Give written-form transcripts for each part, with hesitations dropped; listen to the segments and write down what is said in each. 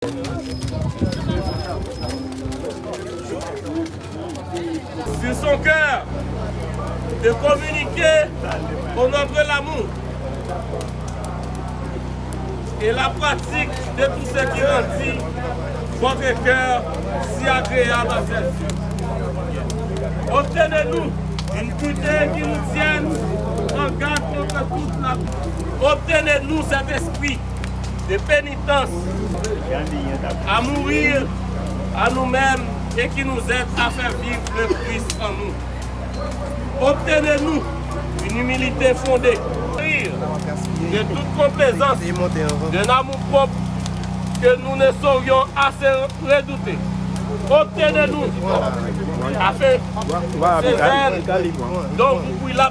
Sur son cœur de communiquer au nom de l'amour et la pratique de tout ce qui rendit votre cœur si agréable à ses yeux. Obtenez-nous une pureté qui nous tienne en garde contre toute la... Obtenez-nous cet esprit de pénitence à mourir à nous-mêmes et qui nous aide à faire vivre le Christ en nous. Obtenez-nous une humilité fondée de toute complaisance, d'un amour propre que nous ne saurions assez redouter. Obtenez-nous afin ces ailes dont vous brûlez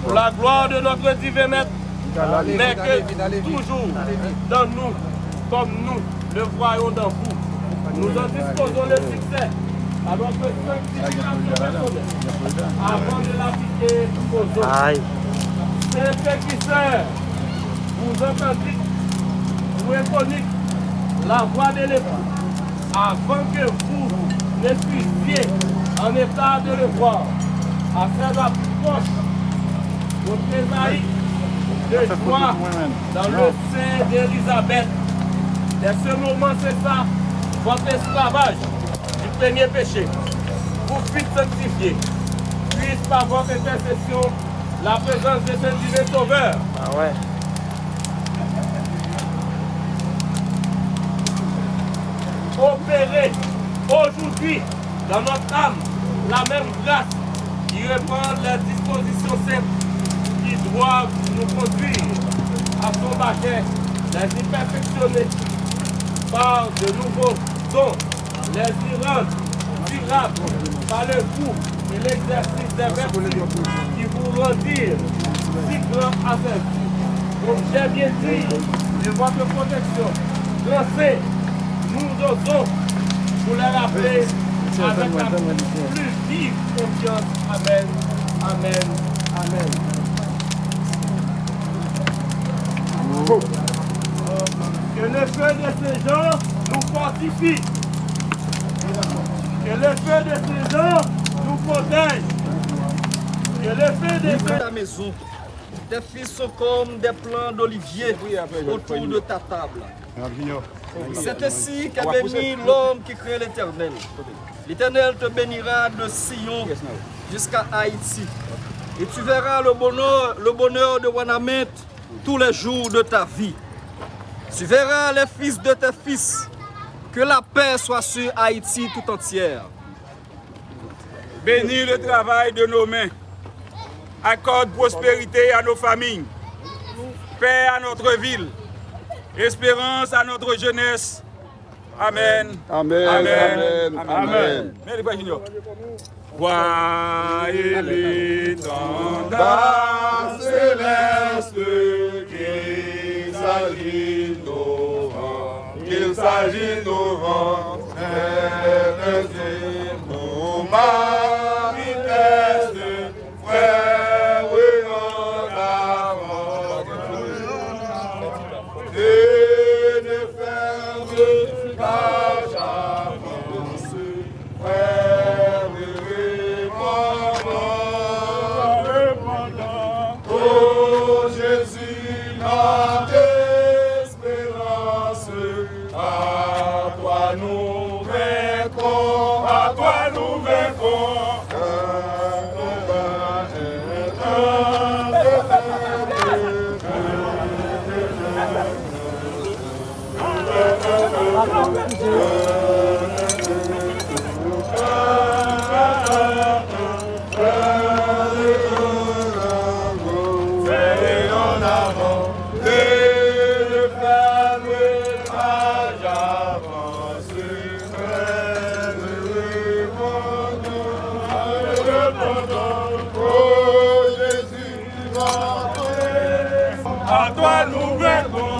pour la gloire de notre divin Maître, mais que toujours dans nous, comme nous le voyons dans vous, nous en disposons le succès à notre sanctification personnelle avant de l'appliquer aux autres. Saint-Pétrisseur, vous entendez, vous reconnaissez la voix de l'époux avant que vous ne puissiez en état de le voir, à faire approche votre trésorier de joie dans le sein d'Élisabeth. Dès ce moment, c'est ça, votre esclavage du premier péché. Vous fûtes sanctifiés, puisse par votre intercession la présence de ce divin Sauveur. Ah ouais. Opérer aujourd'hui dans notre âme la même grâce qui reprend les dispositions simples qui doivent nous conduire à son baptême, les y perfectionner par de nouveaux dons, les y rendre durables par le goût et l'exercice des vertus qui vous rendirent si grand à faire. Comme j'ai bien dit, de votre protection, lancez, nous osons vous les rappeler avec la plus vive confiance. Amen, amen, amen. Que le feu de ces gens nous fortifie. Que le feu de ces gens nous protège. Que le feu de ces... Ta maison, tes fils sont comme des plants d'olivier autour de ta table. C'est ainsi qu'a béni l'homme qui crée l'Éternel. L'Éternel te bénira de Sion jusqu'à Haïti. Et tu verras le bonheur de Wanamet tous les jours de ta vie. Tu verras les fils de tes fils. Que la paix soit sur Haïti tout entière. Bénis le travail de nos mains. Accorde prospérité à nos familles. Paix à notre ville. Espérance à notre jeunesse. Amen. Amen. Amen. Amen. Amen. Voyez l'étendard céleste qu'il s'agit au vent, qu'il s'agit au vent, nous manifeste, frère, oui, en avant, et ne ferme pas j'avance, frère, oui, maman, oh Jésus, notre espérance, à toi nous vaincrons, à toi nous vaincrons. À toi nous vaincrons.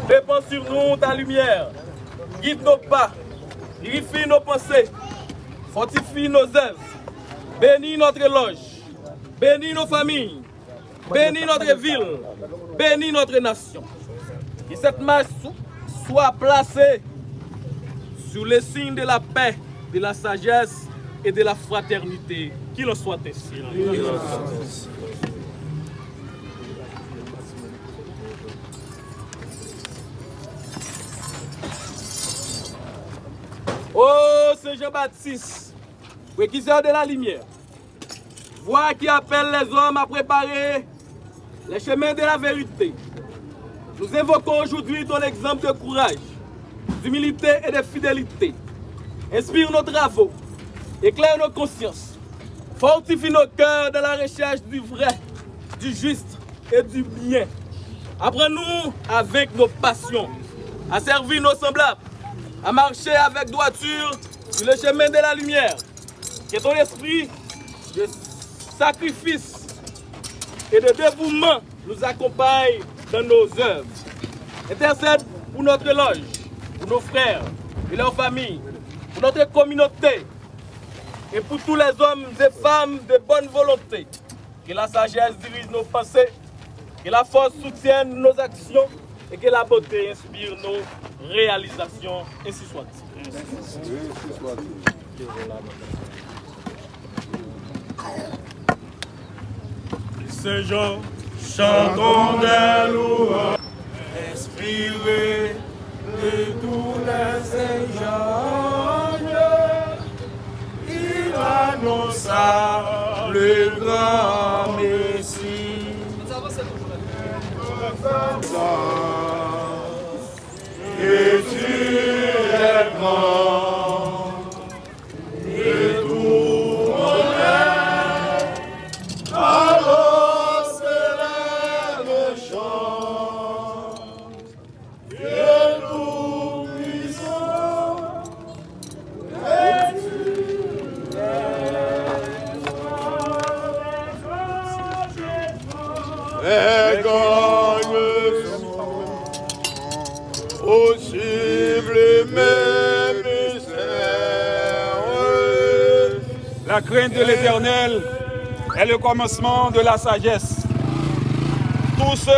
Répands sur nous ta lumière, guide nos pas, purifie nos pensées, fortifie nos œuvres, bénis notre éloge, bénis nos familles, bénis notre ville, bénis notre nation. Que cette marche soit placée sur les signes de la paix, de la sagesse et de la fraternité. Qu'il en soit ainsi. Oh Saint Jean-Baptiste, précurseur de la lumière, voix qui appelle les hommes à préparer les chemins de la vérité. Nous invoquons aujourd'hui ton exemple de courage, d'humilité et de fidélité. Inspire nos travaux, éclaire nos consciences, fortifie nos cœurs dans la recherche du vrai, du juste et du bien. Apprends-nous avec nos passions à servir nos semblables, à marcher avec droiture sur le chemin de la lumière. Que ton esprit de sacrifice et de dévouement nous accompagne dans nos œuvres. Intercède pour notre éloge, pour nos frères et leurs familles, pour notre communauté et pour tous les hommes et femmes de bonne volonté. Que la sagesse dirige nos pensées, que la force soutienne nos actions et que la beauté inspire nos réalisations. Ainsi soit-il. Saint Jean, chantons des louanges, inspirés de tous les anges. Il annonça le grand Messie. Et tu es grand, et tout honneur, alors célèbre chant, Dieu tout-puissant, et tu es grand. Au sublime mystère. La crainte de l'Éternel est le commencement de la sagesse. Tous ceux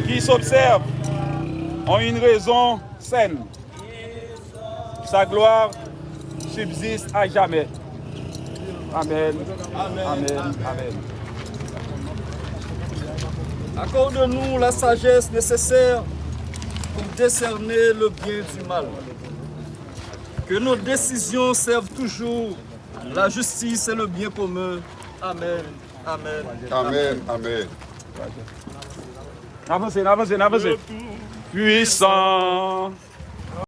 qui s'observent ont une raison saine. Sa gloire subsiste à jamais. Amen. Amen. Amen. Amen. Accorde-nous la sagesse nécessaire pour décerner le bien du mal. Que nos décisions servent toujours la justice et le bien commun. Amen. Amen. Amen. Amen. Avancez, avancez, avancez. Puissant.